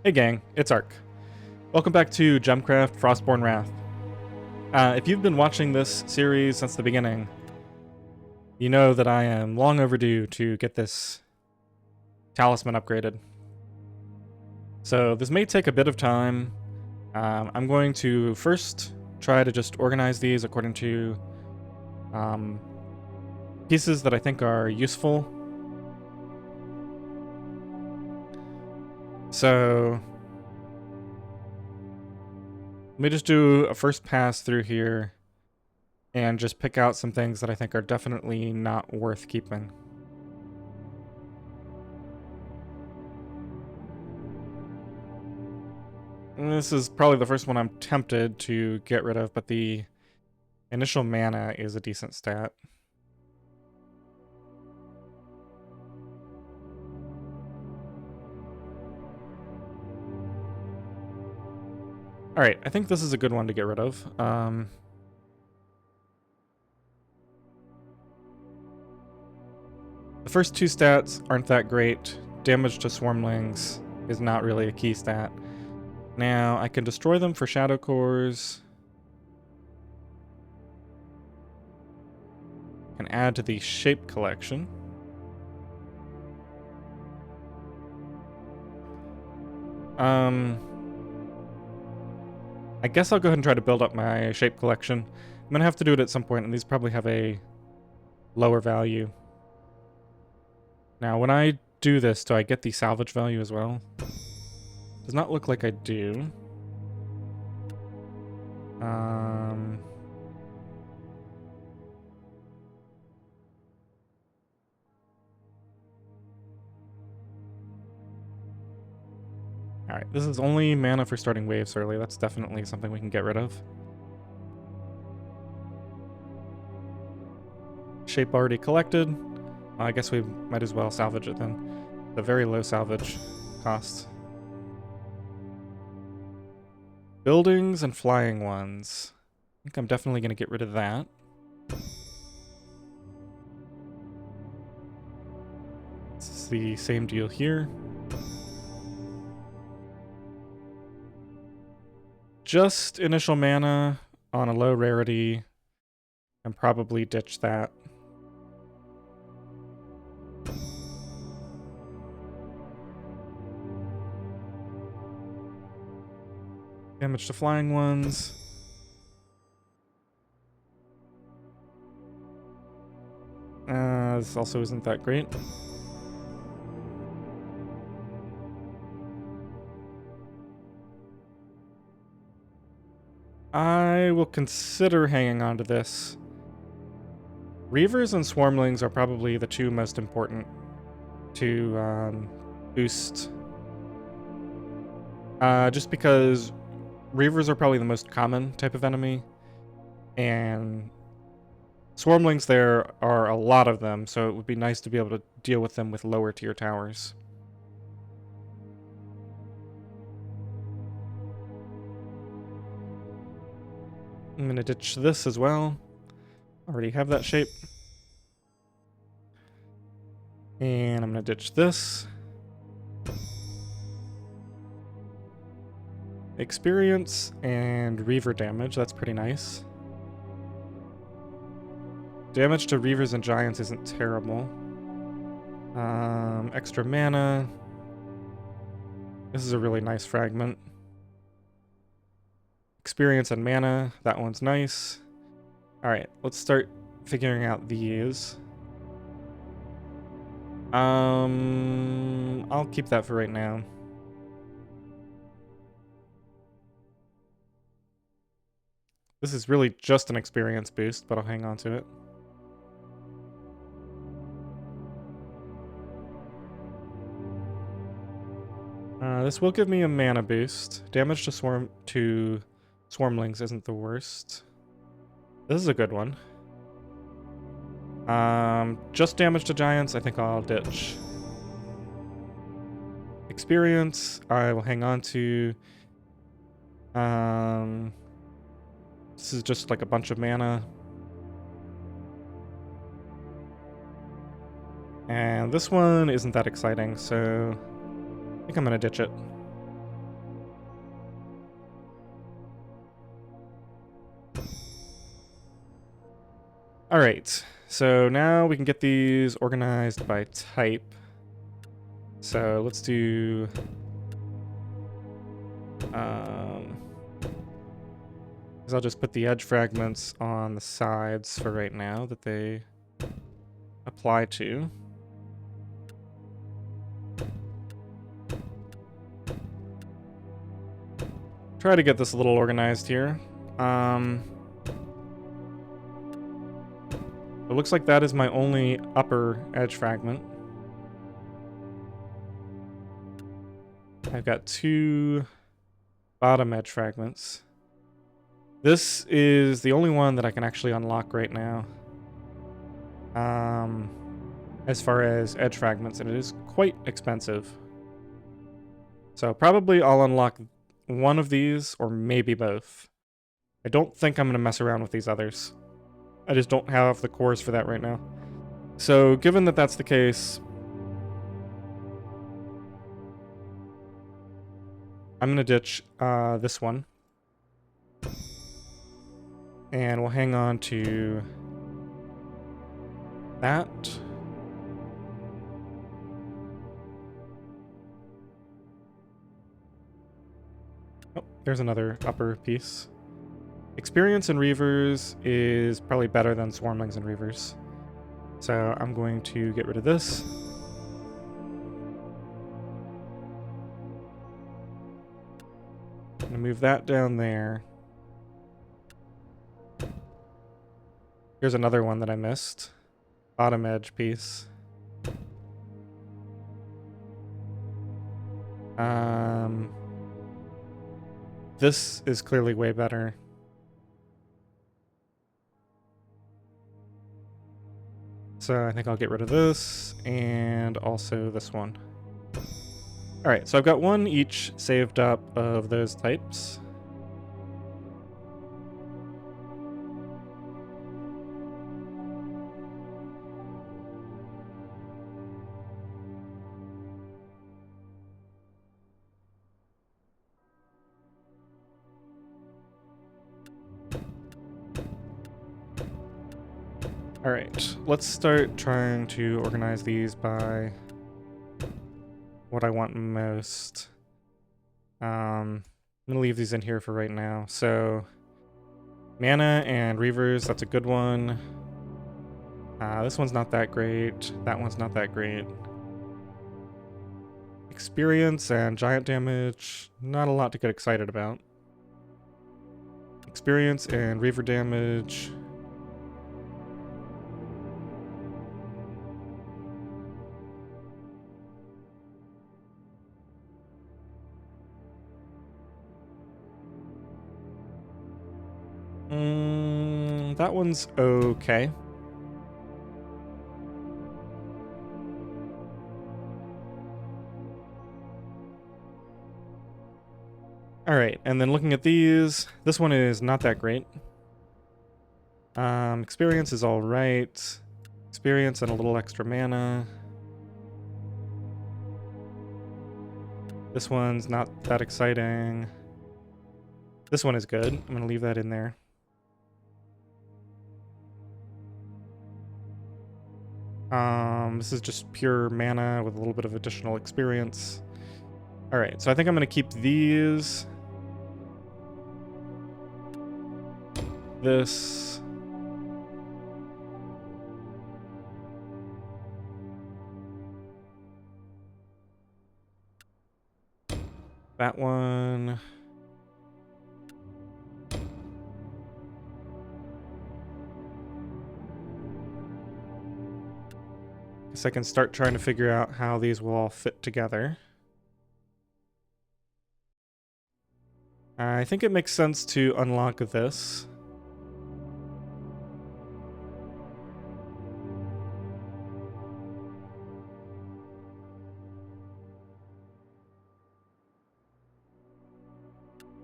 Hey gang, it's Ark. Welcome back to Gemcraft, Frostborn Wrath. If you've been watching this series since the beginning, you know that I am long overdue to get this Talisman upgraded. So this may take a bit of time. I'm going to first try to just organize these according to pieces that I think are useful. So let me just do a first pass through here and just pick out some things that I think are definitely not worth keeping. And this is probably the first one I'm tempted to get rid of, but the initial mana is a decent stat. Alright, I think this is a good one to get rid of. The first two stats aren't that great. Damage to swarmlings is not really a key stat. Now, I can destroy them for shadow cores. Can add to the shape collection. I guess I'll go ahead and try to build up my shape collection. I'm gonna have to do it at some point, and these probably have a lower value. Now, when I do this, do I get the salvage value as well? Does not look like I do. Alright, this is only mana for starting waves early. That's definitely something we can get rid of. Shape already collected. I guess we might as well salvage it then. The very low salvage cost. Buildings and flying ones. I think I'm definitely going to get rid of that. It's the same deal here. Just initial mana on a low rarity, and probably ditch that. Damage to flying ones. This also isn't that great. I will consider hanging on to this. Reavers and Swarmlings are probably the two most important to boost. Just because Reavers are probably the most common type of enemy, and Swarmlings, there are a lot of them, so it would be nice to be able to deal with them with lower tier towers. I'm going to ditch this as well. Already have that shape. And I'm going to ditch this. Experience and Reaver damage, that's pretty nice. Damage to Reavers and Giants isn't terrible. Extra mana. This is a really nice fragment. Experience and mana, that one's nice. Alright, let's start figuring out these. I'll keep that for right now. This is really just an experience boost, but I'll hang on to it. This will give me a mana boost. Damage to Swarmlings isn't the worst. This is a good one. Just damage to Giants, I think I'll ditch. Experience, I will hang on to. This is just like a bunch of mana. And this one isn't that exciting, so I think I'm gonna ditch it. Alright, so now we can get these organized by type. So let's do... because I'll just put the edge fragments on the sides for right now that they apply to. Try to get this a little organized here. It looks like that is my only upper edge fragment. I've got 2 bottom edge fragments. This is the only one that I can actually unlock right now. As far as edge fragments, and it is quite expensive. So probably I'll unlock one of these, or maybe both. I don't think I'm going to mess around with these others. I just don't have the cores for that right now. So given that that's the case, I'm going to ditch this one. And we'll hang on to that. Oh, there's another upper piece. Experience in Reavers is probably better than Swarmlings and Reavers. So I'm going to get rid of this. I'm going to move that down there. Here's another one that I missed. Bottom edge piece. This is clearly way better. So I think I'll get rid of this, and also this one. Alright, so I've got one each saved up of those types. Alright, let's start trying to organize these by what I want most. I'm going to leave these in here for right now. So, mana and Reavers, that's a good one. This one's not that great. That one's not that great. Experience and giant damage, not a lot to get excited about. Experience and Reaver damage... that one's okay. Alright, and then looking at these, this one is not that great. Experience is alright. Experience and a little extra mana. This one's not that exciting. This one is good. I'm going to leave that in there. This is just pure mana with a little bit of additional experience. Alright, so I think I'm going to keep these. This. That one. Guess I can start trying to figure out how these will all fit together. I think it makes sense to unlock this.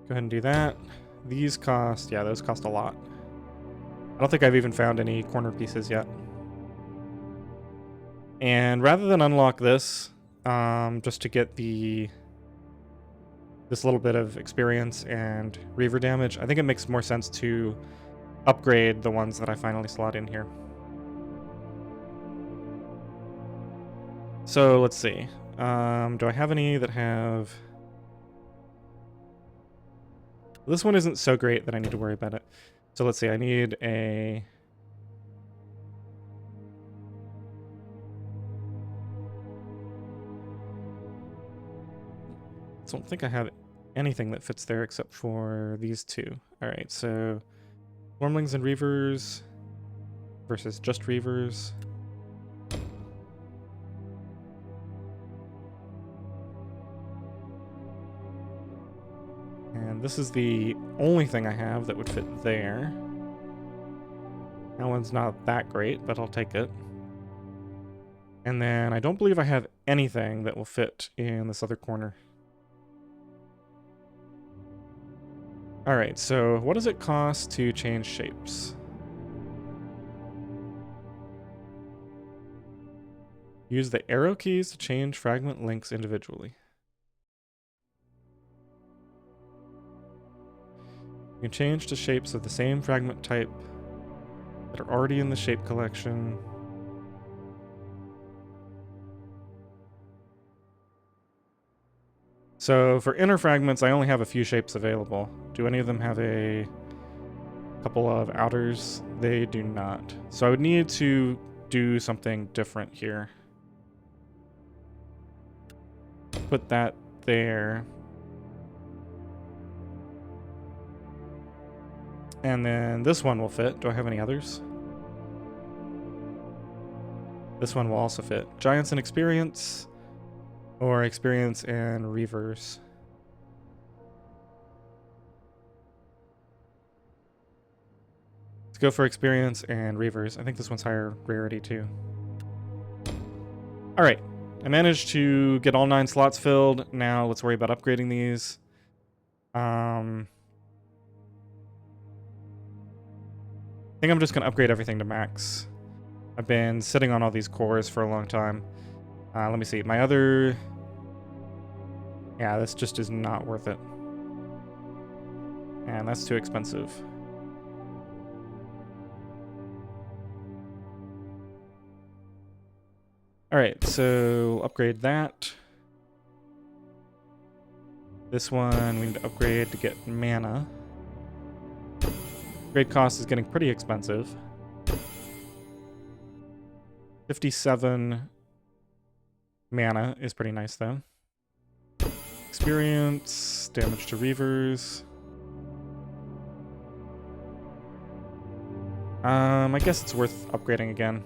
Go ahead and do that. These cost, yeah, those cost a lot. I don't think I've even found any corner pieces yet. And rather than unlock this, just to get this little bit of experience and Reaver damage, I think it makes more sense to upgrade the ones that I finally slot in here. So let's see. Do I have any that have... This one isn't so great that I need to worry about it. So let's see, I need a... I don't think I have anything that fits there except for these two. Alright, so... Swarmlings and Reavers versus just Reavers. And this is the only thing I have that would fit there. That one's not that great, but I'll take it. And then I don't believe I have anything that will fit in this other corner. Alright, so what does it cost to change shapes? Use the arrow keys to change fragment links individually. You can change to shapes of the same fragment type that are already in the shape collection. So for inner fragments, I only have a few shapes available. Do any of them have a couple of outers? They do not. So I would need to do something different here. Put that there. And then this one will fit. Do I have any others? This one will also fit. Giants and experience, or experience and Reavers. Let's go for experience and Reavers. I think this one's higher rarity too. Alright, I managed to get all 9 slots filled. Now let's worry about upgrading these. I think I'm just going to upgrade everything to max. I've been sitting on all these cores for a long time. Let me see. My other... Yeah, this just is not worth it. And that's too expensive. Alright, so upgrade that. This one we need to upgrade to get mana. Upgrade cost is getting pretty expensive. 57 mana is pretty nice though. Experience, damage to Reavers. I guess it's worth upgrading again.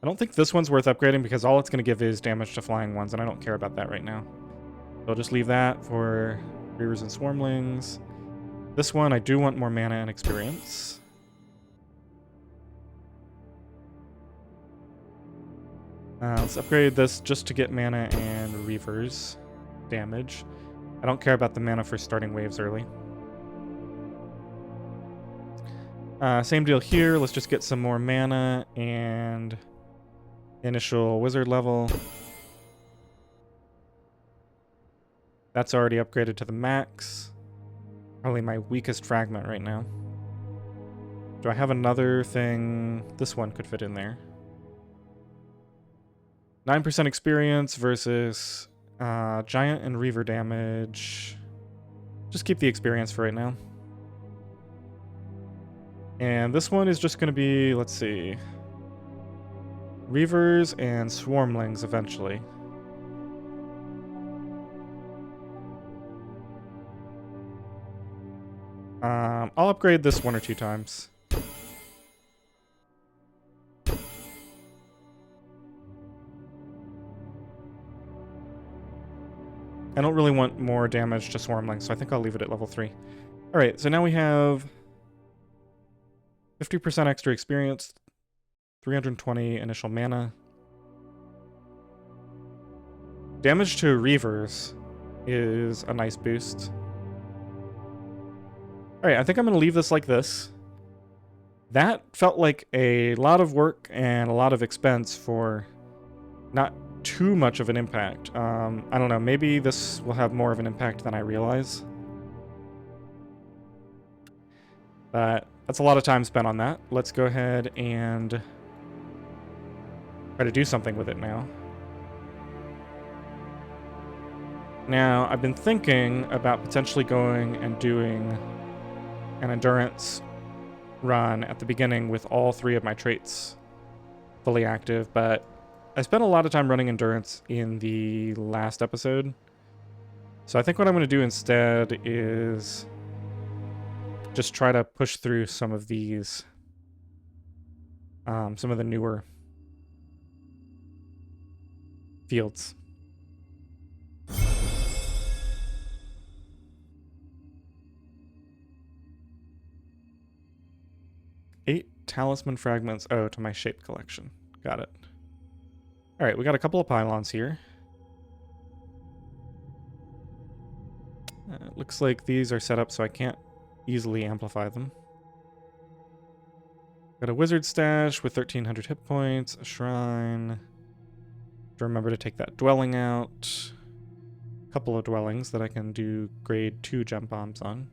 I don't think this one's worth upgrading because all it's going to give is damage to flying ones, and I don't care about that right now. So I'll just leave that for Reavers and Swarmlings. This one, I do want more mana and experience. Let's upgrade this just to get mana and Reavers damage. I don't care about the mana for starting waves early. Same deal here. Let's just get some more mana and initial wizard level. That's already upgraded to the max. Probably my weakest fragment right now. Do I have another thing? This one could fit in there. 9% experience versus giant and Reaver damage. Just keep the experience for right now. And this one is just going to be, let's see, Reavers and Swarmlings eventually. I'll upgrade this 1 or 2 times. I don't really want more damage to Swarmlings, so I think I'll leave it at level 3. Alright, so now we have 50% extra experience, 320 initial mana. Damage to Reavers is a nice boost. Alright, I think I'm going to leave this like this. That felt like a lot of work and a lot of expense for not too much of an impact. I don't know, maybe this will have more of an impact than I realize. But that's a lot of time spent on that. Let's go ahead and try to do something with it now. Now, I've been thinking about potentially going and doing an endurance run at the beginning with all 3 of my traits fully active, but I spent a lot of time running endurance in the last episode. So I think what I'm going to do instead is just try to push through some of these, some of the newer fields. Eight talisman fragments. Oh, to my shape collection. Got it. All right, we got a couple of pylons here. It looks like these are set up so I can't easily amplify them. Got a wizard stash with 1,300 hit points, a shrine. Remember to take that dwelling out. A couple of dwellings that I can do grade 2 gem bombs on.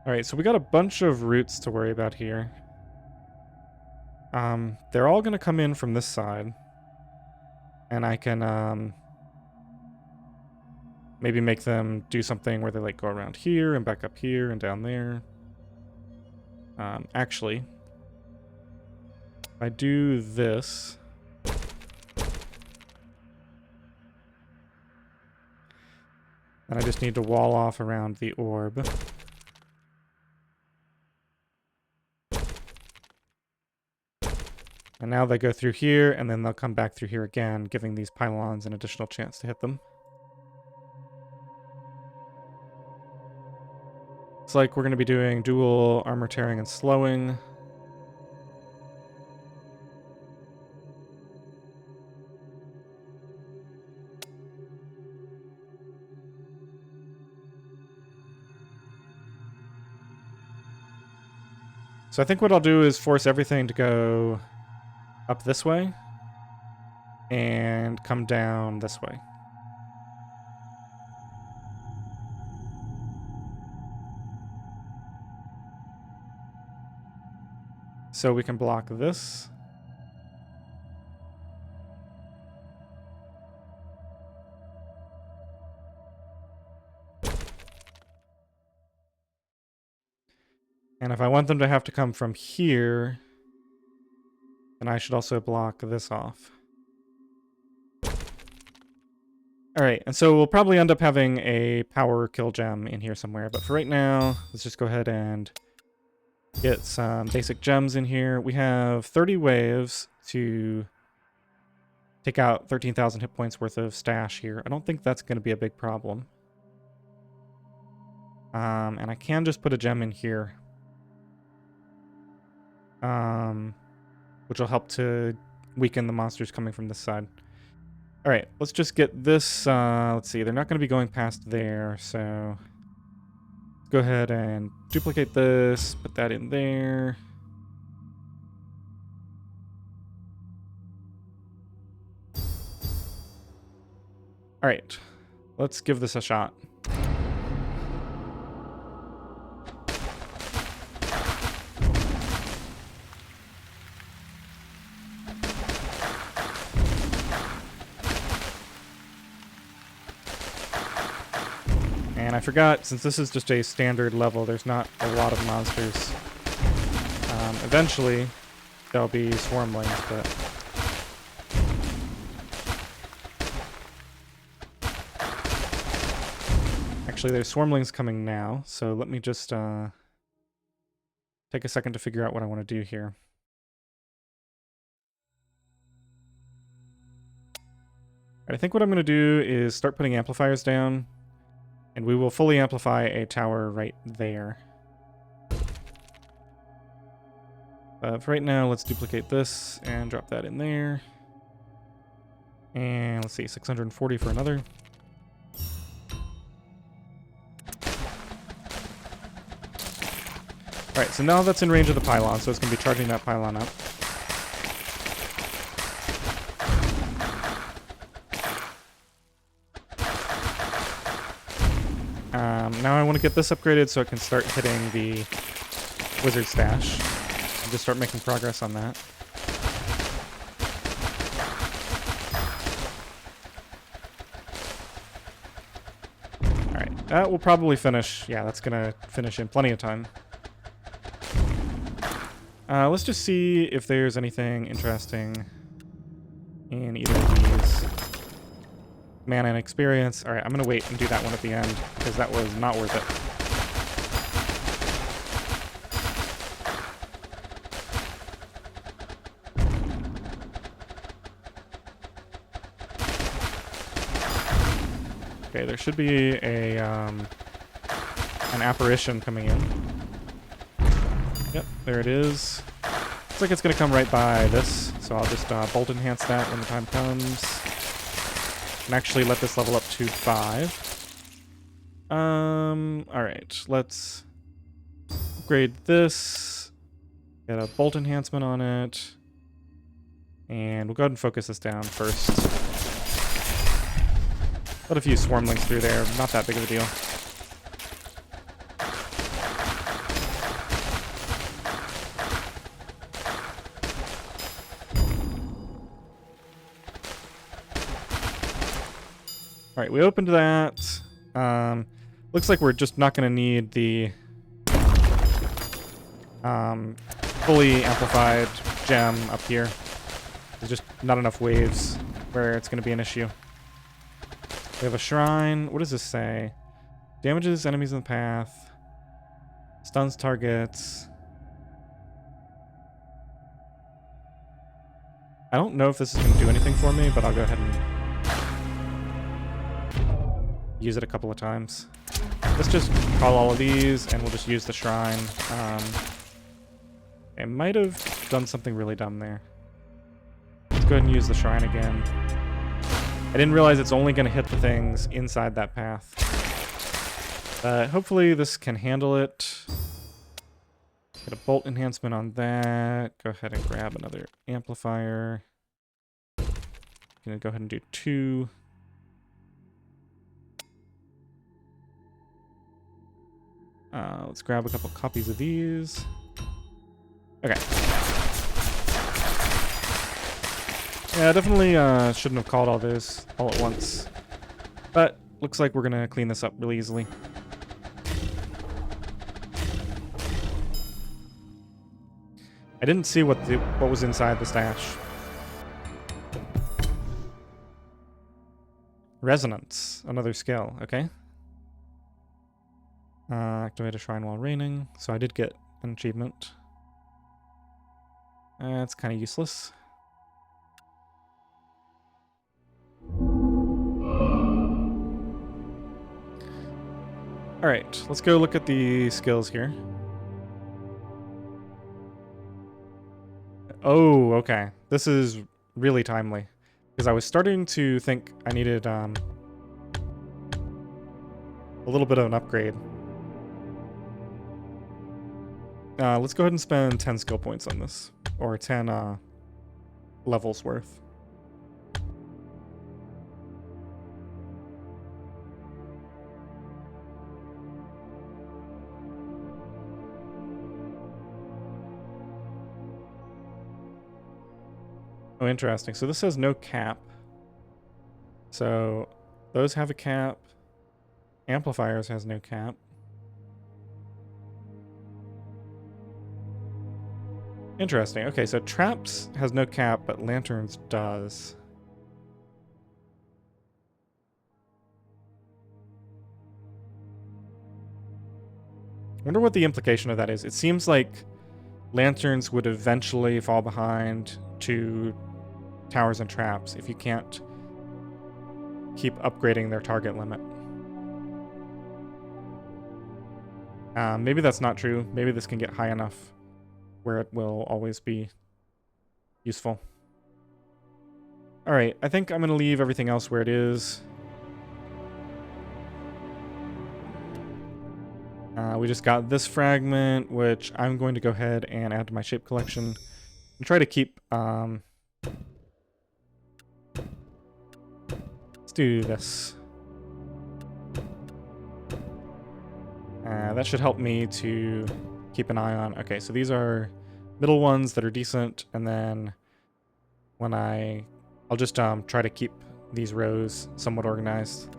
Alright, so we got a bunch of routes to worry about here. They're all going to come in from this side. And I can maybe make them do something where they like go around here and back up here and down there. Actually, if I do this, then I just need to wall off around the orb. And now they go through here, and then they'll come back through here again, giving these pylons an additional chance to hit them. Looks like we're going to be doing dual armor tearing and slowing. So I think what I'll do is force everything to go up this way and come down this way. So we can block this. And if I want them to have to come from here, then I should also block this off. Alright, and so we'll probably end up having a power kill gem in here somewhere, but for right now, let's just go ahead and get some basic gems in here. We have 30 waves to take out 13,000 hit points worth of stash here. I don't think that's going to be a big problem. And I can just put a gem in here. Which will help to weaken the monsters coming from this side. Alright, let's just get this, let's see, they're not going to be going past there, so let's go ahead and duplicate this, put that in there. Alright, let's give this a shot. And I forgot, since this is just a standard level, there's not a lot of monsters. Eventually, there'll be swarmlings, but... Actually, there's swarmlings coming now, so let me just take a second to figure out what I want to do here. I think what I'm going to do is start putting amplifiers down. And we will fully amplify a tower right there. For right now, let's duplicate this and drop that in there. And let's see, 640 for another. Alright, so now that's in range of the pylon, so it's going to be charging that pylon up. Now I want to get this upgraded so it can start hitting the wizard stash. And just start making progress on that. Alright, that will probably finish. Yeah, that's going to finish in plenty of time. Let's just see if there's anything interesting in either of these. Mana and experience. Alright, I'm going to wait and do that one at the end, because that was not worth it. Okay, there should be a an apparition coming in. Yep, there it is. Looks like it's going to come right by this, so I'll just bolt enhance that when the time comes. And actually let this level up to 5. Alright, let's upgrade this. Get a bolt enhancement on it. And we'll go ahead and focus this down first. Let a few swarmlings through there, not that big of a deal. Alright, we opened that. Looks like we're just not going to need the fully amplified gem up here. There's just not enough waves where it's going to be an issue. We have a shrine. What does this say? Damages enemies in the path. Stuns targets. I don't know if this is going to do anything for me, but I'll go ahead and use it a couple of times. Let's just call all of these, and we'll just use the shrine. It might have done something really dumb there. Let's go ahead and use the shrine again. I didn't realize it's only going to hit the things inside that path. Hopefully this can handle it. Get a bolt enhancement on that. Go ahead and grab another amplifier. Gonna go ahead and do 2. Let's grab a couple copies of these. Okay. Yeah, definitely shouldn't have called all those all at once. But looks like we're gonna clean this up really easily. I didn't see what was inside the stash. Resonance, another skill, okay. Activate a shrine while raining. So I did get an achievement. It's kind of useless. Alright, let's go look at the skills here. Oh, okay. This is really timely. Because I was starting to think I needed a little bit of an upgrade. Let's go ahead and spend 10 skill points on this. Or 10 levels worth. Oh, interesting. So this says no cap. So those have a cap. Amplifiers has no cap. Interesting. Okay, so traps has no cap, but lanterns does. I wonder what the implication of that is. It seems like lanterns would eventually fall behind to towers and traps if you can't keep upgrading their target limit. Maybe that's not true. Maybe this can get high enough where it will always be useful. Alright, I think I'm going to leave everything else where it is. We just got this fragment, which I'm going to go ahead and add to my shape collection. And try to keep... let's do this. That should help me to keep an eye on. Okay, so these are middle ones that are decent, and then when I'll just try to keep these rows somewhat organized.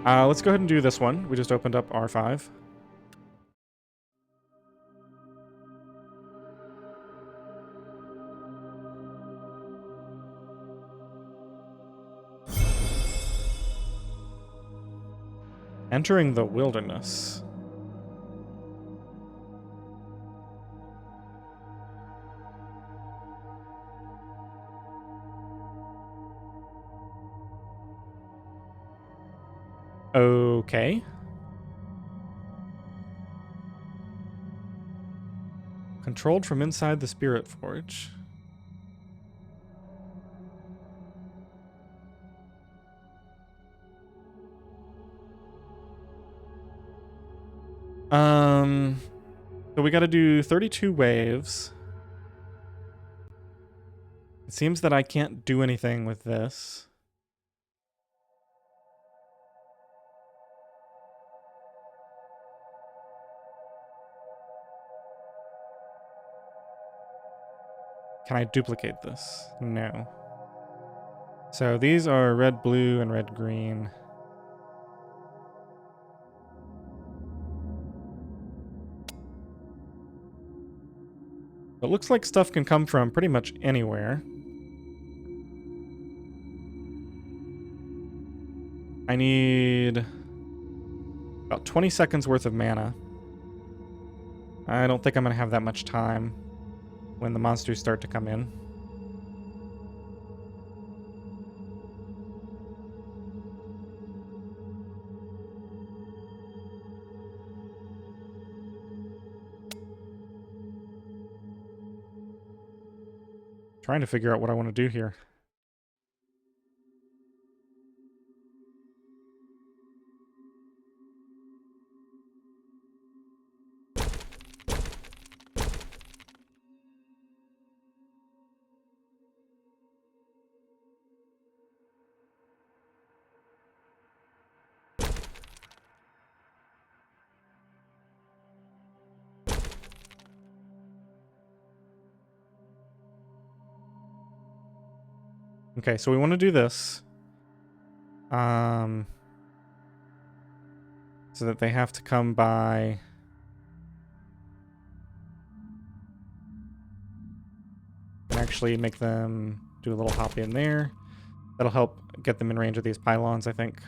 Let's go ahead and do this one. We just opened up R5. Entering the wilderness. Okay. Controlled from inside the Spirit Forge. So we got to do 32 waves. It seems that I can't do anything with this. Can I duplicate this? No. So these are red, blue, and red, green. It looks like stuff can come from pretty much anywhere. I need about 20 seconds worth of mana. I don't think I'm going to have that much time when the monsters start to come in. Trying to figure out what I want to do here. Okay, so we want to do this. So that they have to come by... and actually make them do a little hop in there. That'll help get them in range of these pylons, I think.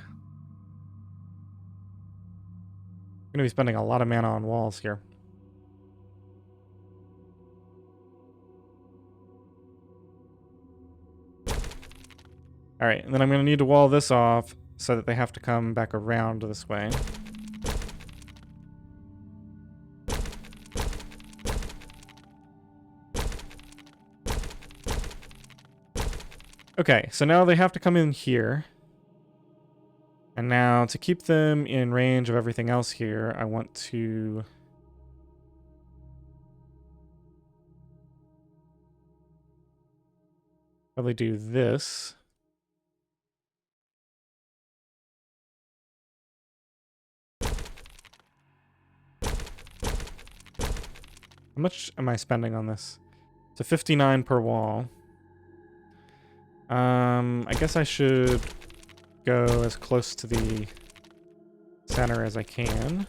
I'm going to be spending a lot of mana on walls here. Alright, and then I'm going to need to wall this off so that they have to come back around this way. Okay, so now they have to come in here. And now to keep them in range of everything else here, I want to... probably do this. How much am I spending on this? It's a 59 per wall. I guess I should go as close to the center as I can.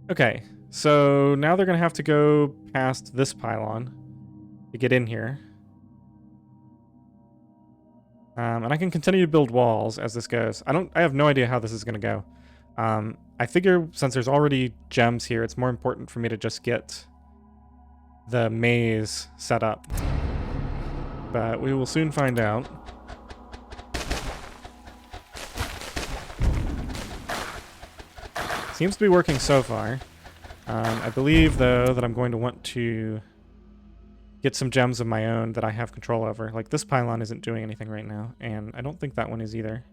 Okay, so now they're going to have to go past this pylon to get in here. And I can continue to build walls as this goes. I have no idea how this is going to go. I figure since there's already gems here, it's more important for me to just get the maze set up. But we will soon find out. Seems to be working so far. I believe, though, that I'm going to want to get some gems of my own that I have control over. Like, this pylon isn't doing anything right now, and I don't think that one is either.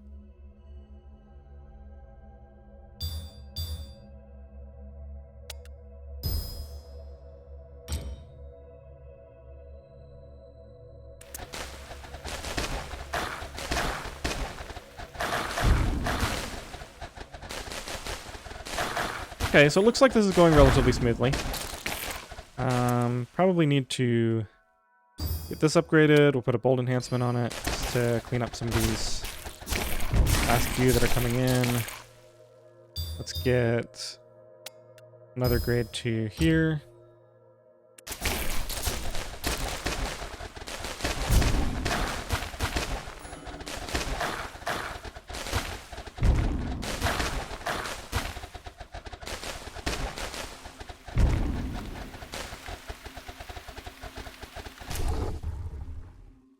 Okay, so it looks like this is going relatively smoothly. Probably need to get this upgraded. We'll put a bold enhancement on it just to clean up some of these last few that are coming in. Let's get another grade 2 here.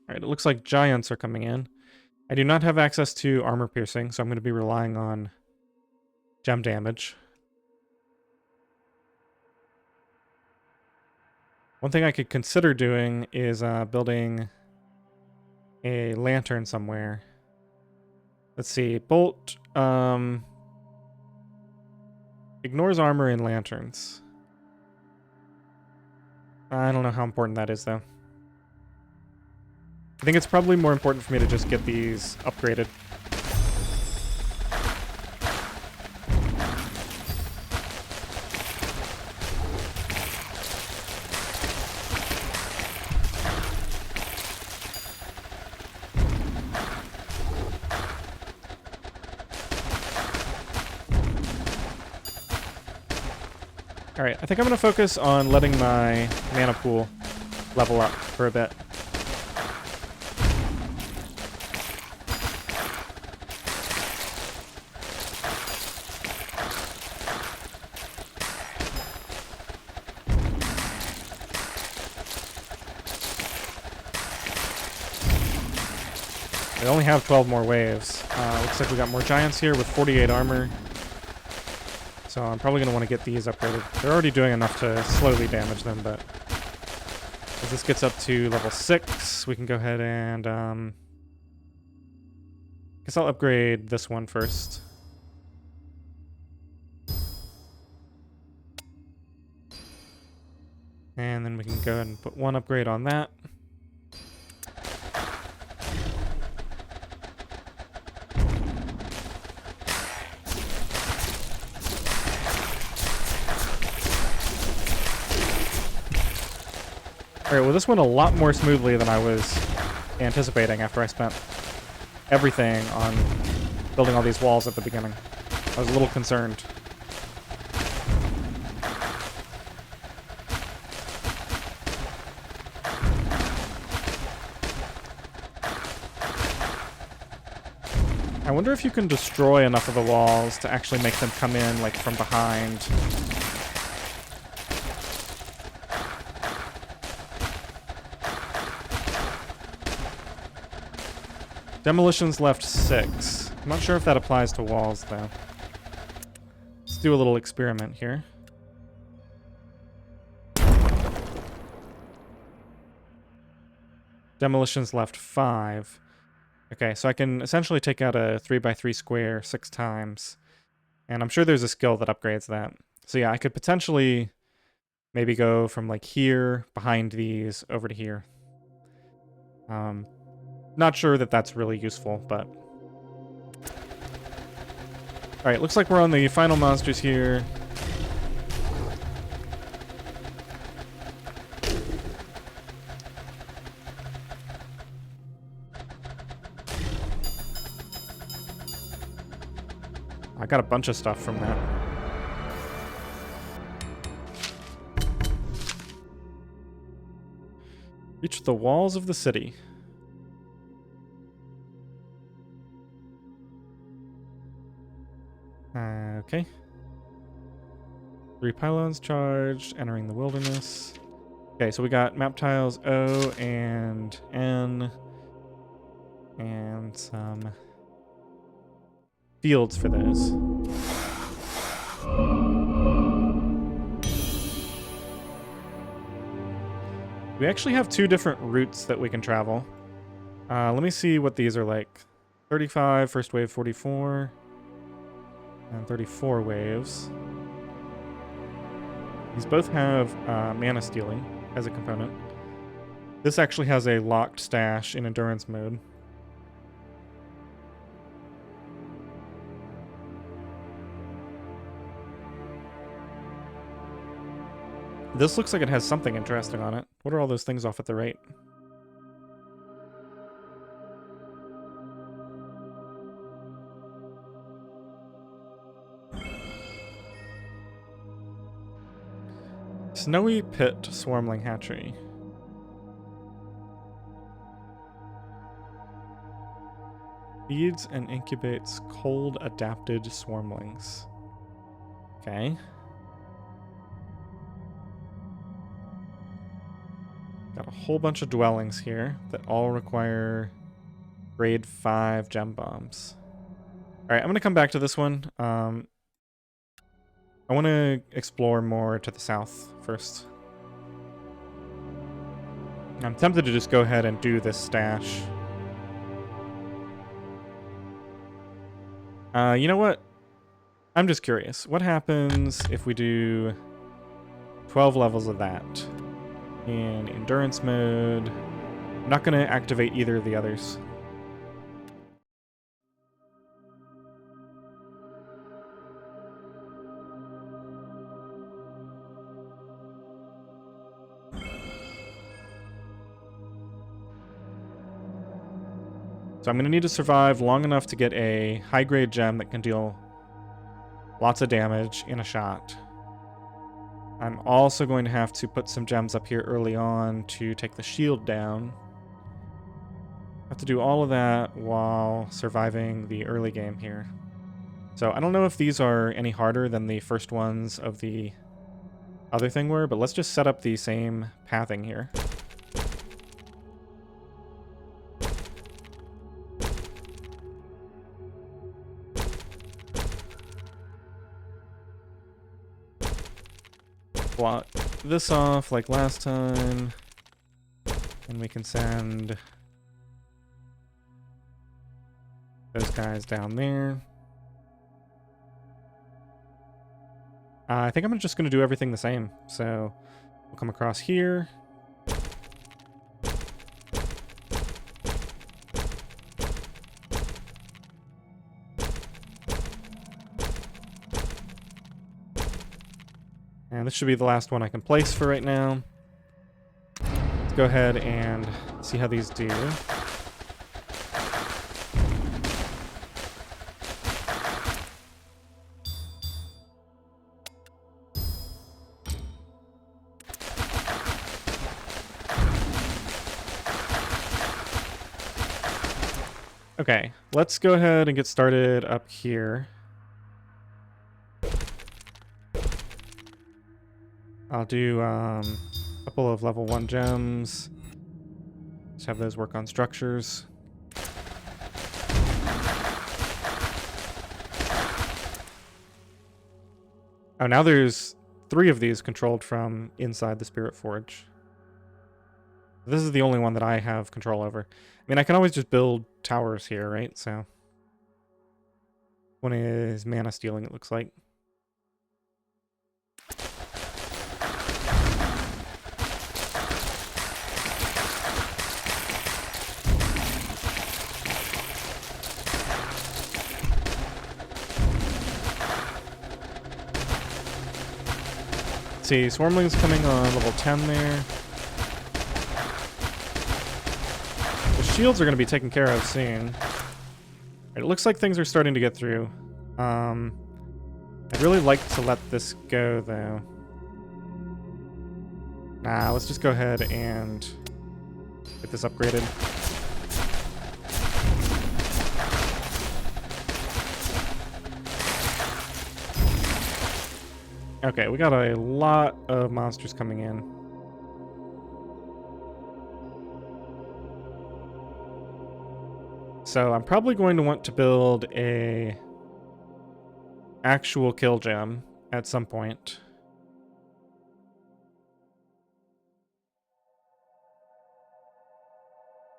Alright, it looks like giants are coming in. I do not have access to armor piercing, so I'm going to be relying on gem damage. One thing I could consider doing is building a lantern somewhere. Let's see, bolt ignores armor in lanterns. I don't know how important that is, though. I think it's probably more important for me to just get these upgraded. Alright, I think I'm going to focus on letting my mana pool level up for a bit. I only have 12 more waves. Looks like we got more giants here with 48 armor. So I'm probably going to want to get these upgraded. They're already doing enough to slowly damage them, but as this gets up to level 6, we can go ahead and guess I'll upgrade this one first. And then we can go ahead and put one upgrade on that. Alright, well this went a lot more smoothly than I was anticipating after I spent everything on building all these walls at the beginning. I was a little concerned. I wonder if you can destroy enough of the walls to actually make them come in, like, from behind. Demolitions left 6. I'm not sure if that applies to walls, though. Let's do a little experiment here. Demolitions left 5. Okay, so I can essentially take out a 3x3 square 6 times. And I'm sure there's a skill that upgrades that. So yeah, I could potentially maybe go from like here, behind these, over to here. Not sure that that's really useful, but... Alright, looks like we're on the final monsters here. I got a bunch of stuff from that. Reach the walls of the city. Okay. 3 pylons charged, entering the wilderness. Okay, so we got map tiles O and N. And some fields for those. We actually have 2 different routes that we can travel. Let me see what these are like. 35, first wave 44. And 34 waves. These both have mana stealing as a component. This actually has a locked stash in endurance mode. This looks like it has something interesting on it. What are all those things off at the right? Snowy Pit Swarmling Hatchery. Feeds and incubates cold adapted swarmlings. Okay. Got a whole bunch of dwellings here that all require grade 5 gem bombs. Alright, I'm going to come back to this one. I want to explore more to the south first. I'm tempted to just go ahead and do this stash. You know what? I'm just curious. What happens if we do 12 levels of that in endurance mode? I'm not going to activate either of the others. So I'm going to need to survive long enough to get a high-grade gem that can deal lots of damage in a shot. I'm also going to have to put some gems up here early on to take the shield down. I have to do all of that while surviving the early game here. So I don't know if these are any harder than the first ones of the other thing were, but let's just set up the same pathing here. Block this off like last time, and we can send those guys down there. I think I'm just going to do everything the same. So we'll come across here. And this should be the last one I can place for right now. Let's go ahead and see how these do. Okay, let's go ahead and get started up here. I'll do a couple of level 1 gems. Just have those work on structures. Oh, now there's 3 of these controlled from inside the Spirit Forge. This is the only one that I have control over. I mean, I can always just build towers here, right? So one is mana stealing, it looks like. Let's see, Swarmling's coming on level 10 there. Shields are going to be taken care of soon. It looks like things are starting to get through. I'd really like to let this go, though. Nah, let's just go ahead and get this upgraded. Okay, we got a lot of monsters coming in. So I'm probably going to want to build a actual kill gem at some point.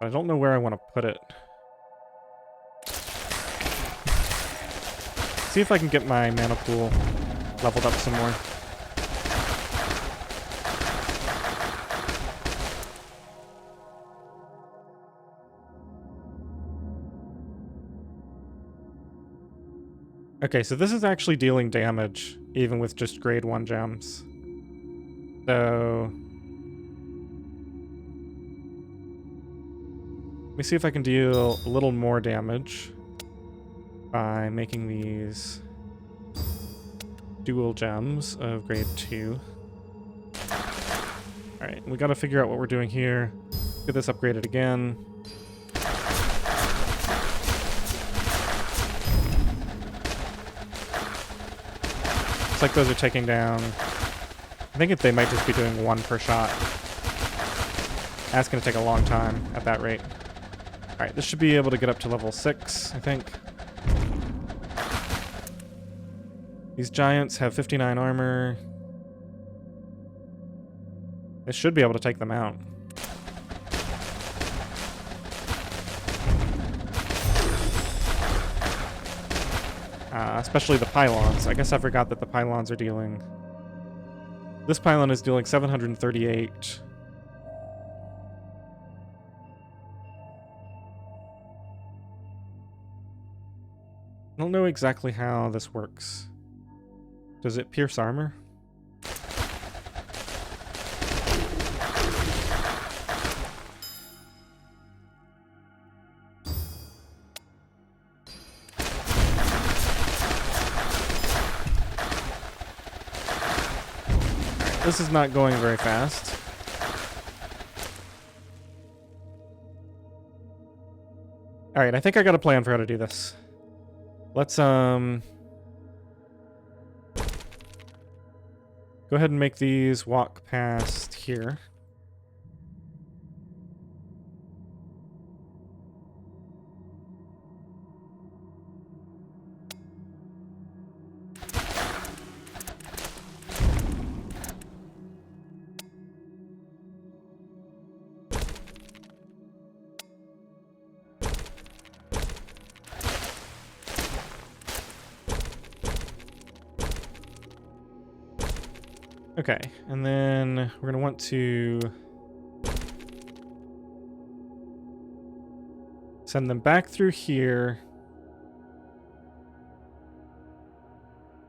But I don't know where I want to put it. See if I can get my mana pool leveled up some more. Okay, so this is actually dealing damage, even with just grade 1 gems. So let me see if I can deal a little more damage by making these dual gems of grade 2. Alright, we gotta figure out what we're doing here. Get this upgraded again. Looks like those are taking down... I think they might just be doing 1 per shot. That's gonna take a long time at that rate. Alright, this should be able to get up to level 6, I think. These giants have 59 armor. They should be able to take them out. Especially the pylons. I guess I forgot that the pylons are dealing... This pylon is dealing 738. I don't know exactly how this works. Does it pierce armor? This is not going very fast. Alright, I think I got a plan for how to do this. Let's, go ahead and make these walk past here. Okay, and then we're going to want to send them back through here.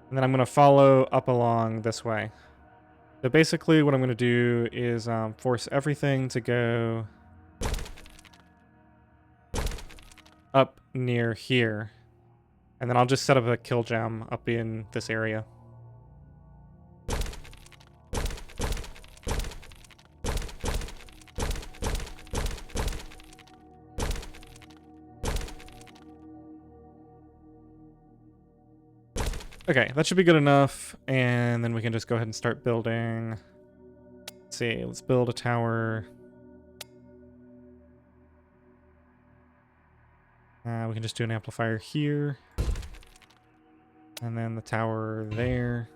And then I'm going to follow up along this way. So basically what I'm going to do is force everything to go up near here. And then I'll just set up a kill gem up in this area. Okay, that should be good enough, and then we can just go ahead and start building. Let's see, let's build a tower. We can just do an amplifier here. And then the tower there.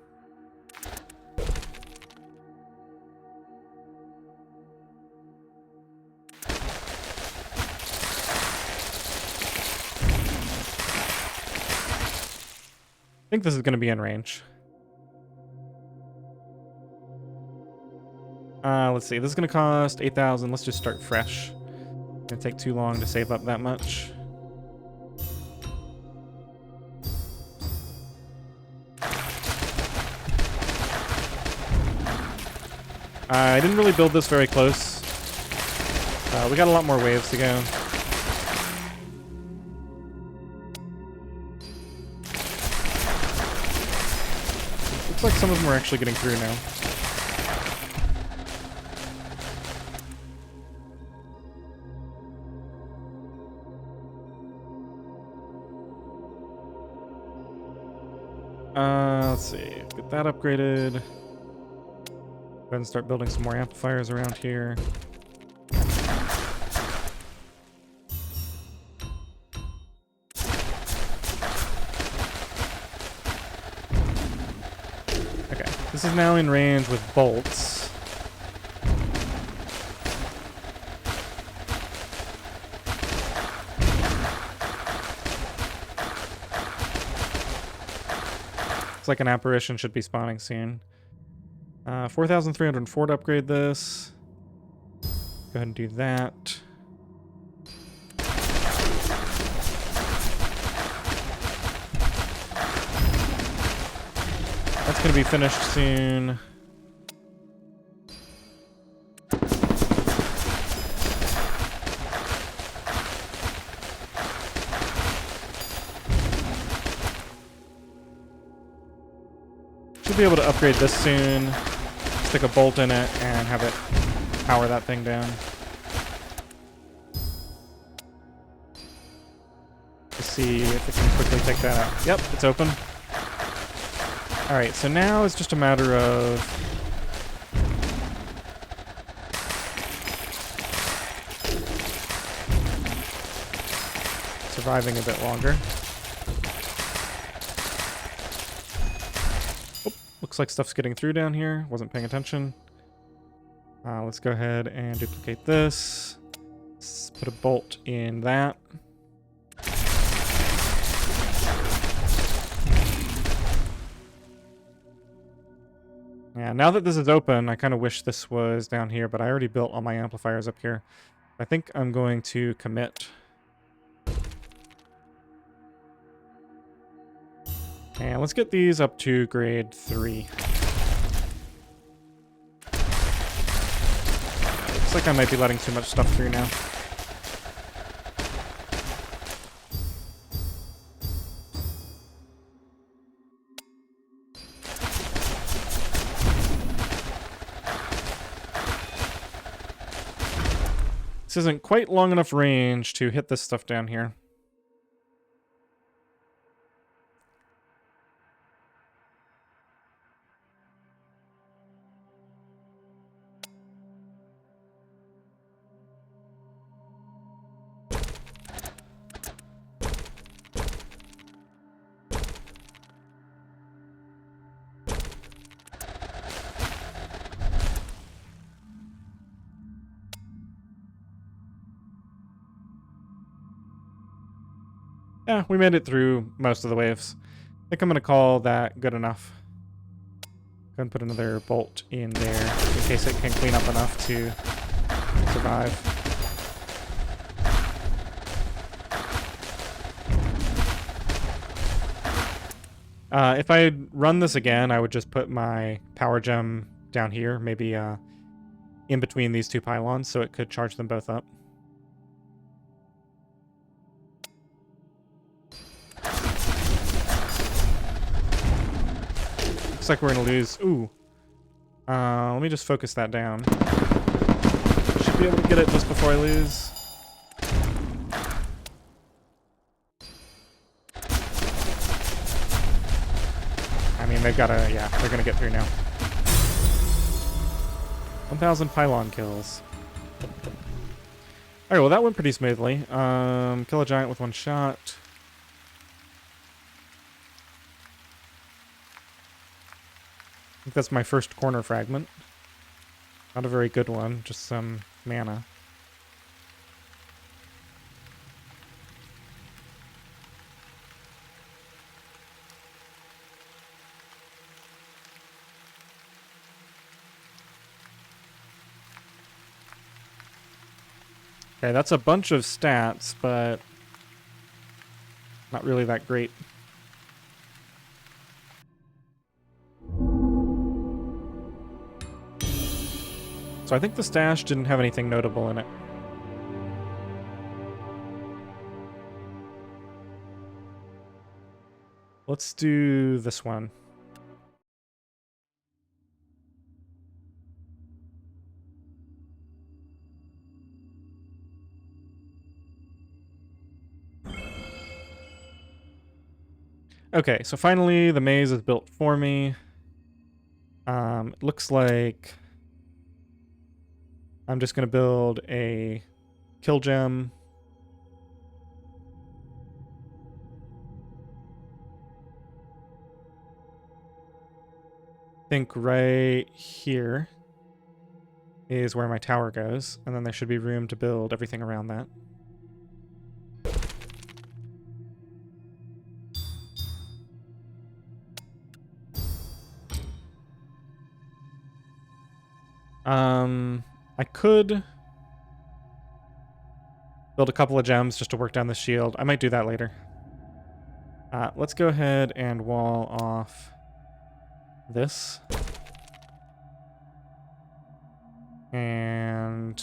I think this is going to be in range. Let's see. This is going to cost 8,000. Let's just start fresh. It's going to take too long to save up that much. I didn't really build this very close. We got a lot more waves to go. Looks like some of them are actually getting through now. Let's see. Get that upgraded. Go ahead and start building some more amplifiers around here. This is now in range with bolts. Looks like an apparition should be spawning soon. 4,304 to upgrade this. Go ahead and do that. That's going to be finished soon. be able to upgrade this soon. Stick a bolt in it and have it power that thing down. To see if it can quickly take that out. Yep, it's open. Alright, so now it's just a matter of surviving a bit longer. Oh, looks like stuff's getting through down here. Wasn't paying attention. Let's go ahead and duplicate this. Let's put a bolt in that. Yeah, now that this is open, I kind of wish this was down here, but I already built all my amplifiers up here. I think I'm going to commit. And let's get these up to grade 3. Looks like I might be letting too much stuff through now. This isn't quite long enough range to hit this stuff down here. Yeah, we made it through most of the waves. I think I'm going to call that good enough. Go and put another bolt in there in case it can clean up enough to survive. If I run this again, I would just put my power gem down here, maybe in between these two pylons, so it could charge them both up. Looks like we're gonna lose. Ooh. Let me just focus that down. Should be able to get it just before I lose. I mean, they've gotta, yeah, they're gonna get through now. 1,000 pylon kills. Alright, well that went pretty smoothly. Kill a giant with one shot. I think that's my first corner fragment. Not a very good one, just some mana. Okay, that's a bunch of stats, but not really that great. So I think the stash didn't have anything notable in it. Let's do this one. Okay, so finally the maze is built for me. It looks like I'm just going to build a kill gem. I think right here is where my tower goes, and then there should be room to build everything around that. I could build a couple of gems just to work down the shield. I might do that later. Let's go ahead and wall off this. And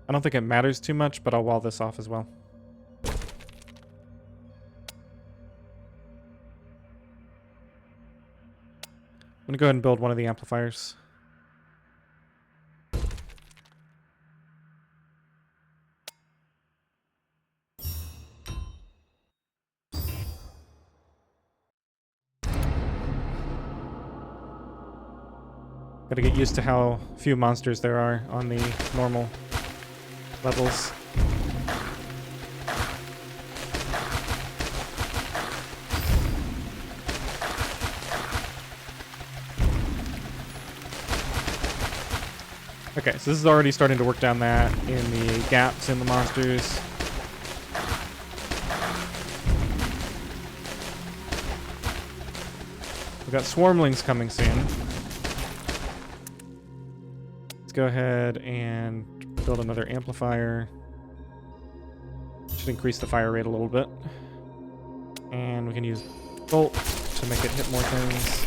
I don't think it matters too much, but I'll wall this off as well. gonna go ahead and build one of the amplifiers. Gotta get used to how few monsters there are on the normal levels. Okay, so this is already starting to work down that in the gaps in the monsters. We've got swarmlings coming soon. Let's go ahead and build another amplifier. Should increase the fire rate a little bit. And we can use bolt to make it hit more things.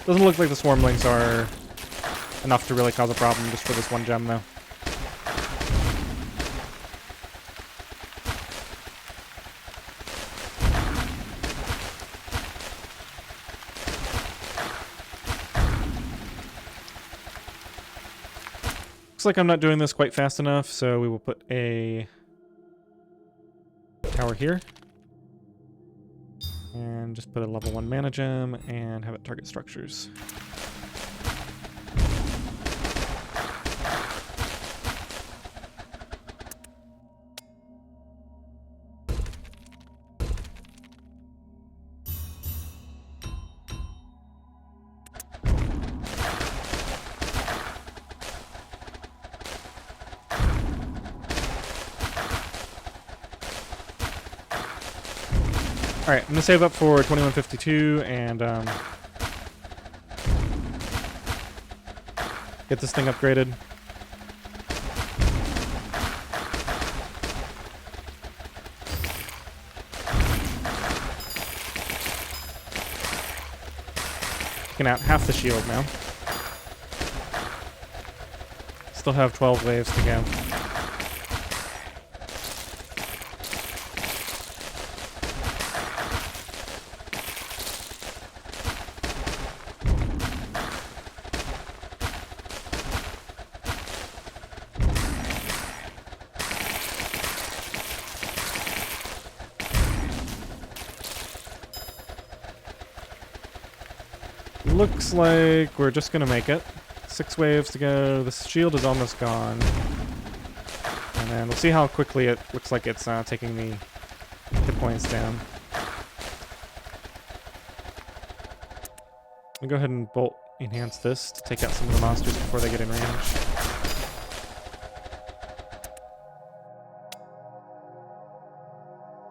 Doesn't look like the swarmlings are enough to really cause a problem just for this one gem, though. Looks like I'm not doing this quite fast enough, so we will put a tower here. And just put a level 1 mana gem and have it target structures. Alright, I'm going to save up for 2152 and get this thing upgraded. Taking out half the shield now. Still have 12 waves to go. Looks like we're just gonna make it. 6 waves to go. The shield is almost gone. And then we'll see how quickly it looks like it's taking the hit points down. I'll go ahead and bolt enhance this to take out some of the monsters before they get in range.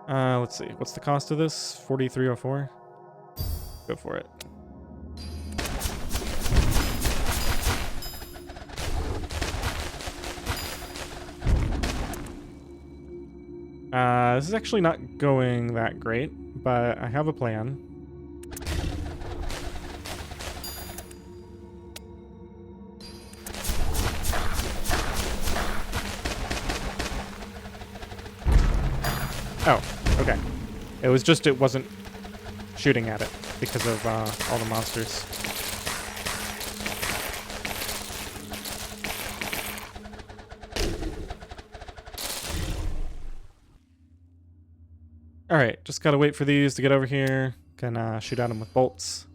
Let's see. What's the cost of this? 4304? Go for it. This is actually not going that great, but I have a plan. Oh, okay. It was just it wasn't shooting at it because of all the monsters. Alright, just gotta wait for these to get over here. Can shoot at them with bolts.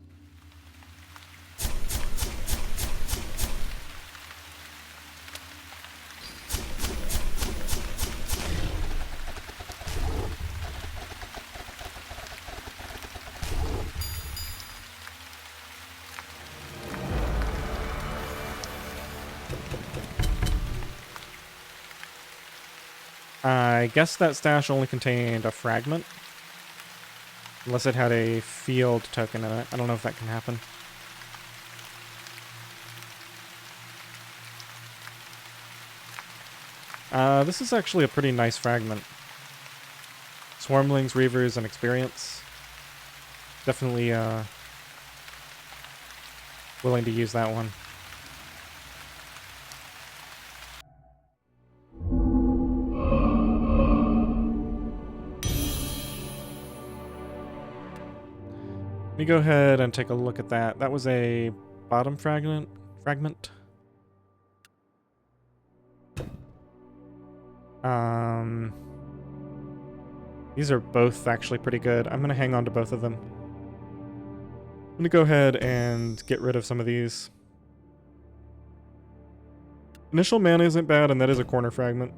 I guess that stash only contained a fragment. Unless it had a field token in it. I don't know if that can happen. This is actually a pretty nice fragment. Swarmlings, Reavers, and experience. Definitely willing to use that one. me go ahead and take a look at that. That was a bottom fragment. These are both actually pretty good. I'm going to hang on to both of them. I'm going to go ahead and get rid of some of these. Initial mana isn't bad, and that is a corner fragment.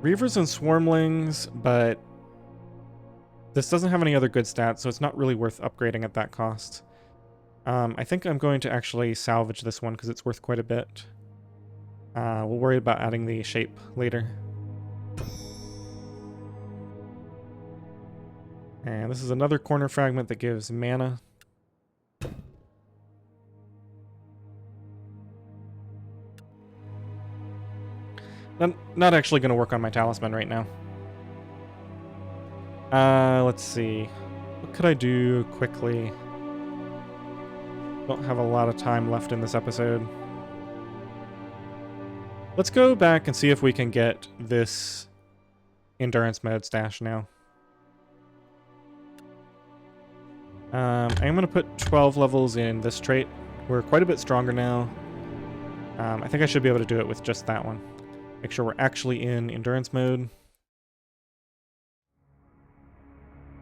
Reavers and Swarmlings, but this doesn't have any other good stats, so it's not really worth upgrading at that cost. I think I'm going to actually salvage this one because it's worth quite a bit. We'll worry about adding the shape later. And this is another corner fragment that gives mana. Not actually going to work on my Talisman right now. Let's see. What could I do quickly? Don't have a lot of time left in this episode. Let's go back and see if we can get this endurance mode stash now. I'm going to put 12 levels in this trait. We're quite a bit stronger now. I think I should be able to do it with just that one. Make sure we're actually in endurance mode.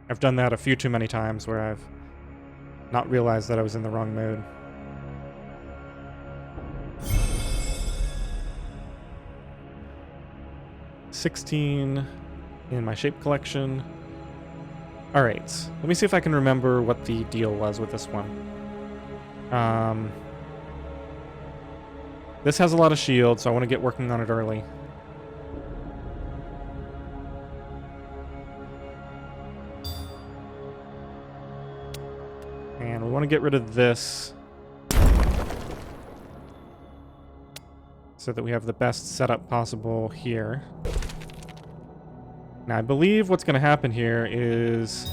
I've done that a few too many times where I've not realized that I was in the wrong mode. $16 in my shape collection. Alright, let me see if I can remember what the deal was with this one. This has a lot of shield, so I want to get working on it early. And we want to get rid of this so that we have the best setup possible here. Now, I believe what's going to happen here is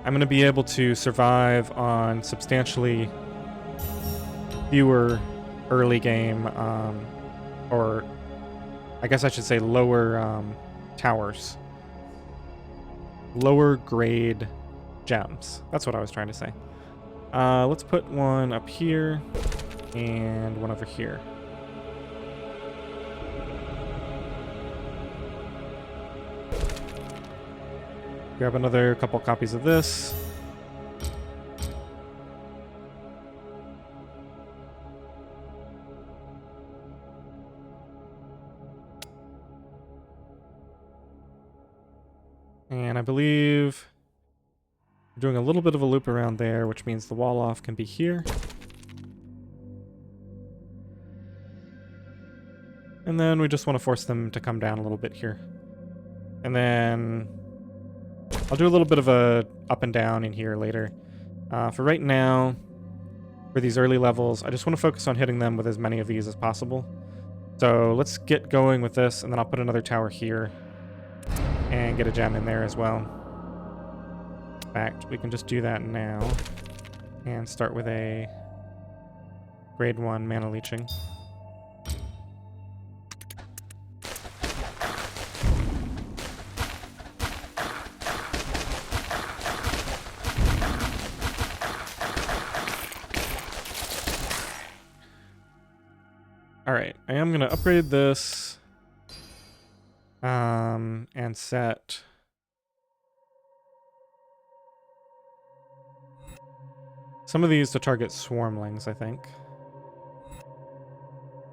I'm going to be able to survive on substantially fewer early game, or I guess I should say lower towers. Lower grade gems. That's what I was trying to say. Let's put one up here and one over here. Grab another couple copies of this. And I believe we're doing a little bit of a loop around there, which means the wall off can be here. And then we just want to force them to come down a little bit here. And then I'll do a little bit of a up and down in here later. For right now, for these early levels, I just want to focus on hitting them with as many of these as possible. So let's get going with this, and then I'll put another tower here and get a gem in there as well. In fact, we can just do that now and start with a grade 1 mana leeching. Alright, I am going to upgrade this and set some of these to target swarmlings, I think.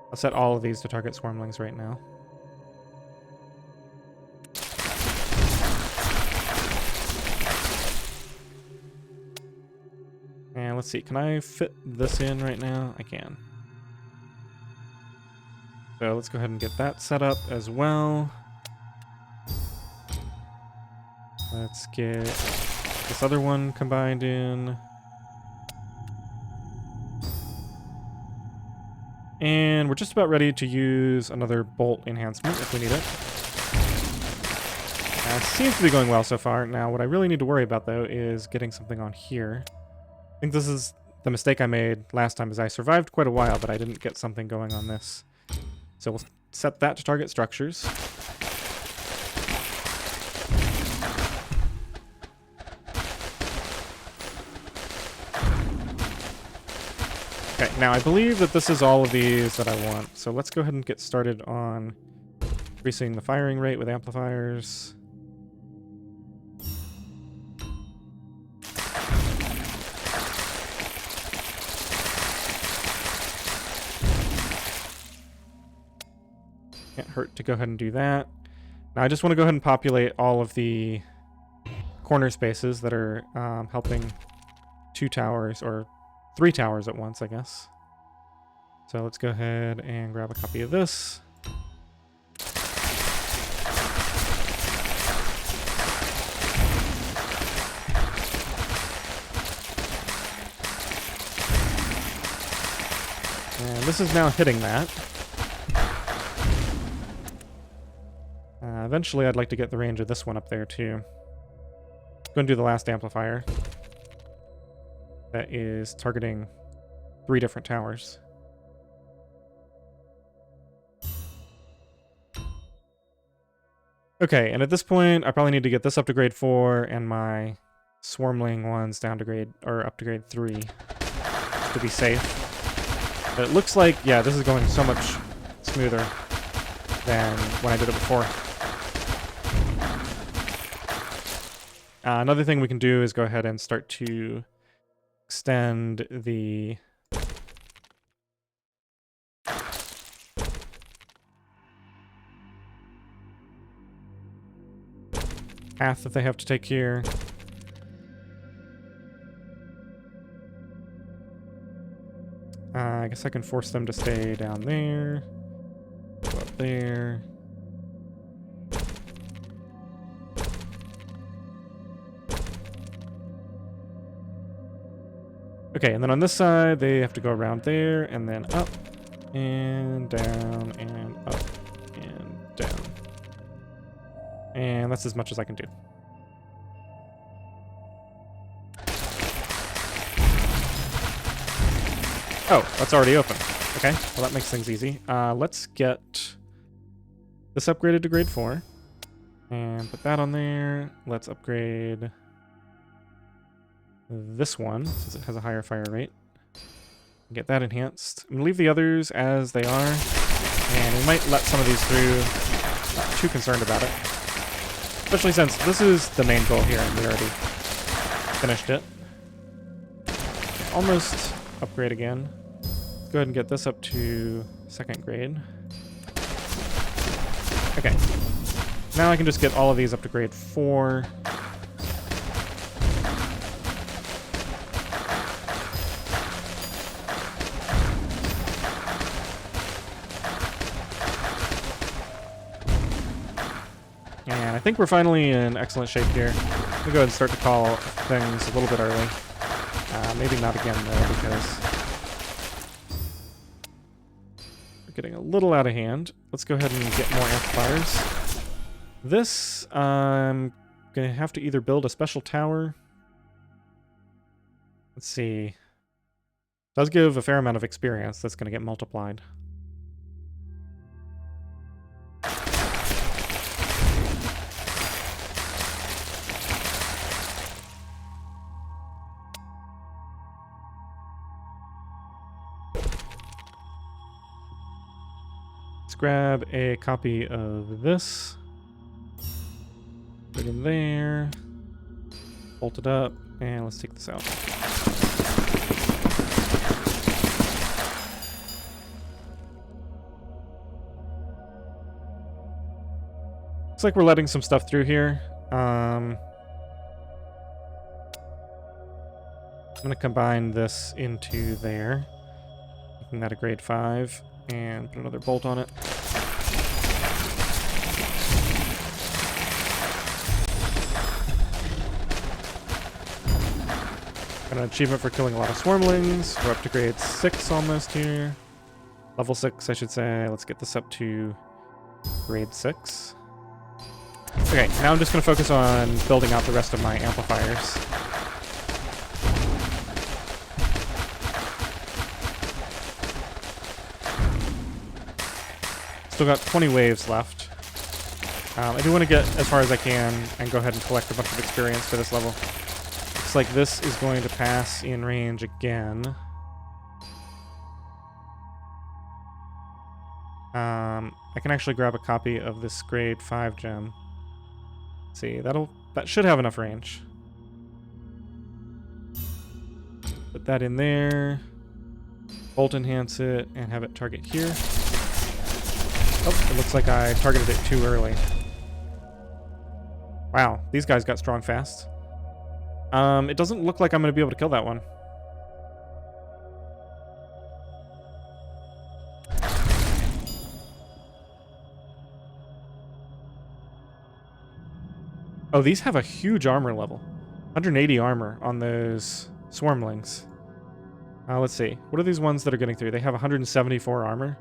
I'll set all of these to target swarmlings right now. And let's see, can I fit this in right now? I can. So let's go ahead and get that set up as well. Let's get this other one combined in. And we're just about ready to use another bolt enhancement if we need it. It seems to be going well so far. Now, what I really need to worry about, though, is getting something on here. I think this is the mistake I made last time is I survived quite a while, but I didn't get something going on this. So we'll set that to target structures. Okay, now I believe that this is all of these that I want. So let's go ahead and get started on increasing the firing rate with amplifiers. Can't hurt to go ahead and do that. Now I just want to go ahead and populate all of the corner spaces that are helping 2 towers, or 3 towers at once, I guess. So let's go ahead and grab a copy of this. And this is now hitting that. Eventually I'd like to get the range of this one up there too. Go and do the last amplifier. That is targeting 3 different towers. Okay, and at this point I probably need to get this up to grade 4 and my swarmling ones down to grade, or up to grade 3 to be safe. But it looks like, yeah, this is going so much smoother than when I did it before. Another thing we can do is go ahead and start to extend the path that they have to take here. I guess I can force them to stay down there, go up there. Okay, and then on this side, they have to go around there, and then up, and down, and up, and down. And that's as much as I can do. Oh, that's already open. Okay, well that makes things easy. Let's get this upgraded to grade 4. And put that on there. Let's upgrade this one, since it has a higher fire rate. Get that enhanced. I'm going to leave the others as they are. And we might let some of these through. Not too concerned about it. Especially since this is the main goal here, and we already finished it. Almost upgrade again. Let's go ahead and get this up to 2nd grade. Okay. Now I can just get all of these up to grade 4. And I think we're finally in excellent shape here. I'm going to go ahead and start to call things a little bit early. Maybe not again, though, because we're getting a little out of hand. Let's go ahead and get more amplifiers. This, I'm going to have to either build a special tower. Let's see. It does give a fair amount of experience that's going to get multiplied. Let's grab a copy of this. Put it in there. Bolt it up, and let's take this out. Looks like we're letting some stuff through here. I'm going to combine this into there, making that a grade 5, and put another bolt on it. Got an achievement for killing a lot of swarmlings. We're up to grade 6 almost here. Level 6, I should say. Let's get this up to grade 6. Okay, now I'm just going to focus on building out the rest of my amplifiers. Still got 20 waves left. I do want to get as far as I can and go ahead and collect a bunch of experience for this level. Looks like this is going to pass in range again. I can actually grab a copy of this grade 5 gem. Let's see, that should have enough range. Put that in there. Bolt enhance it and have it target here. Oh, it looks like I targeted it too early. Wow, these guys got strong fast. It doesn't look like I'm going to be able to kill that one. Oh, these have a huge armor level. 180 armor on those swarmlings. Let's see. What are these ones that are getting through? They have 174 armor.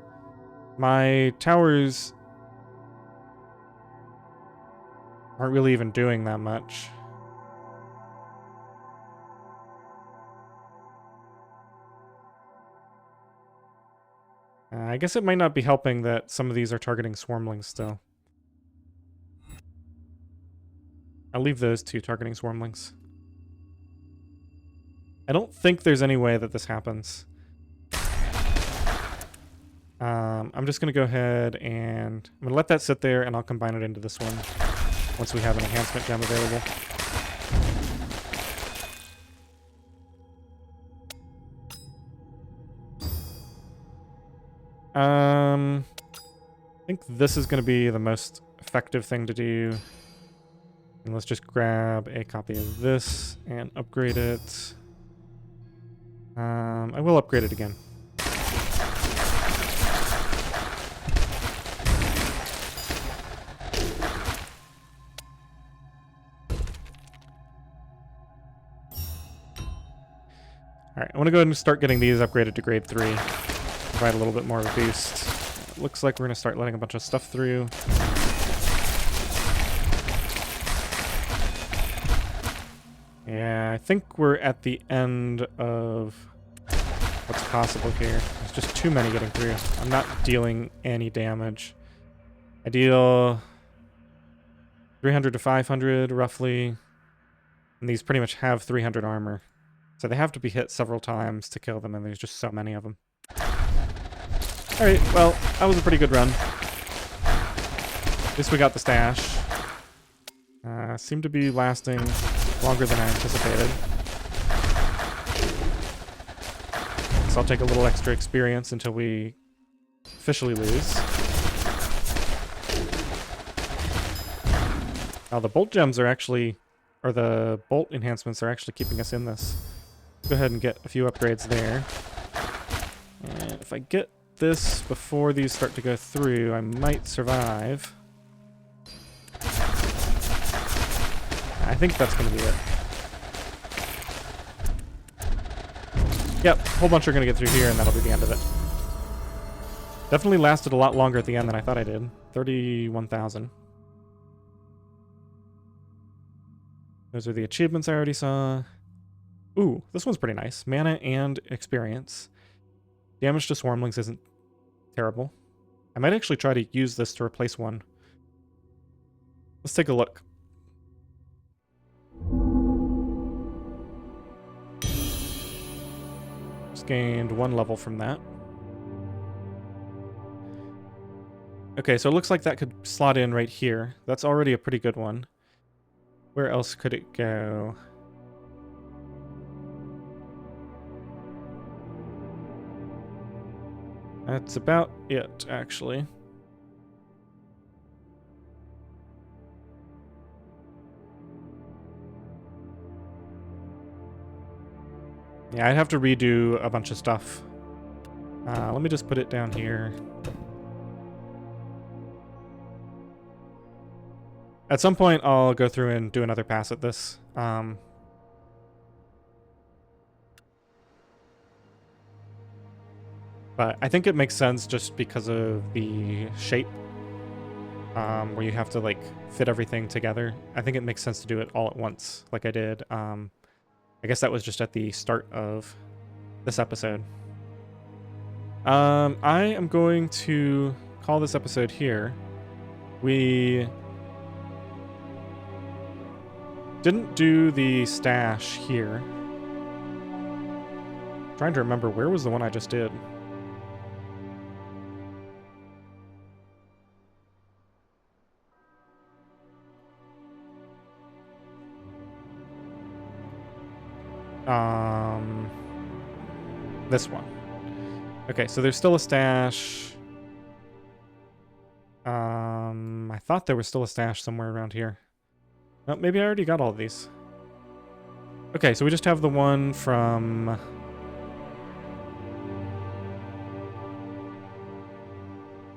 My towers aren't really even doing that much. I guess it might not be helping that some of these are targeting swarmlings still. I'll leave those two targeting swarmlings. I don't think there's any way that this happens. I'm just going to go ahead and I'm going to let that sit there, and I'll combine it into this one once we have an enhancement gem available. I think this is going to be the most effective thing to do. And let's just grab a copy of this and upgrade it. I will upgrade it again. Alright, I want to go ahead and start getting these upgraded to grade 3. Provide a little bit more of a boost. It looks like we're going to start letting a bunch of stuff through. Yeah, I think we're at the end of what's possible here. There's just too many getting through. I'm not dealing any damage. I deal 300 to 500 roughly, and these pretty much have 300 armor. So they have to be hit several times to kill them, and there's just so many of them. Alright, well, that was a pretty good run. At least we got the stash. Seemed to be lasting longer than I anticipated. So I'll take a little extra experience until we officially lose. Now the bolt gems are actually, or the bolt enhancements are actually keeping us in this. Go ahead and get a few upgrades there. And if I get this before these start to go through, I might survive. I think that's going to be it. Yep, a whole bunch are going to get through here, and that'll be the end of it. Definitely lasted a lot longer at the end than I thought I did. 31,000. Those are the achievements I already saw. Ooh, this one's pretty nice. Mana and experience. Damage to swarmlings isn't terrible. I might actually try to use this to replace one. Let's take a look. Just gained 1 level from that. Okay, so it looks like that could slot in right here. That's already a pretty good one. Where else could it go? That's about it, actually. Yeah, I'd have to redo a bunch of stuff. Let me just put it down here. At some point, I'll go through and do another pass at this. But I think it makes sense just because of the shape, where you have to like fit everything together. I think it makes sense to do it all at once, like I did. I guess that was just at the start of this episode. I am going to call this episode here. We didn't do the stash here. I'm trying to remember, where was the one I just did? This one. Okay, so there's still a stash. I thought there was still a stash somewhere around here. Oh, maybe I already got all of these. Okay, so we just have the one from...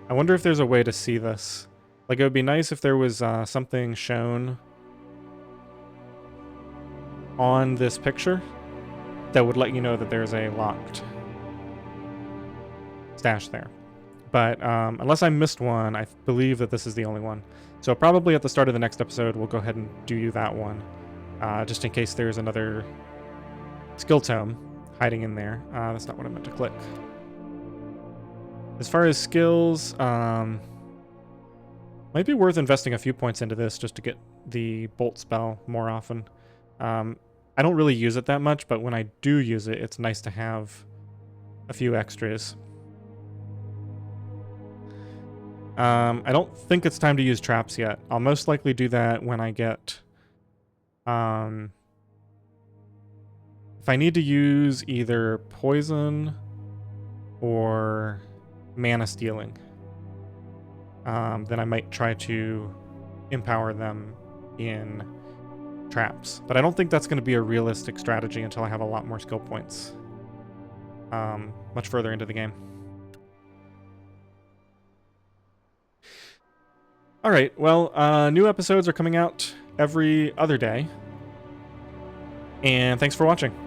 I wonder if there's a way to see this. Like, it would be nice if there was something shown on this picture that would let you know that there's a locked stash there. But unless I missed one, I believe that this is the only one. So probably at the start of the next episode, we'll go ahead and do that one. Just in case there's another skill tome hiding in there. That's not what I meant to click. As far as skills, might be worth investing a few points into this just to get the bolt spell more often. I don't really use it that much, but when I do use it, it's nice to have a few extras. I don't think it's time to use traps yet. I'll most likely do that when I get... if I need to use either poison or mana stealing, then I might try to empower them in traps. But I don't think that's going to be a realistic strategy until I have a lot more skill points much further into the game. Alright, well, new episodes are coming out every other day. And thanks for watching.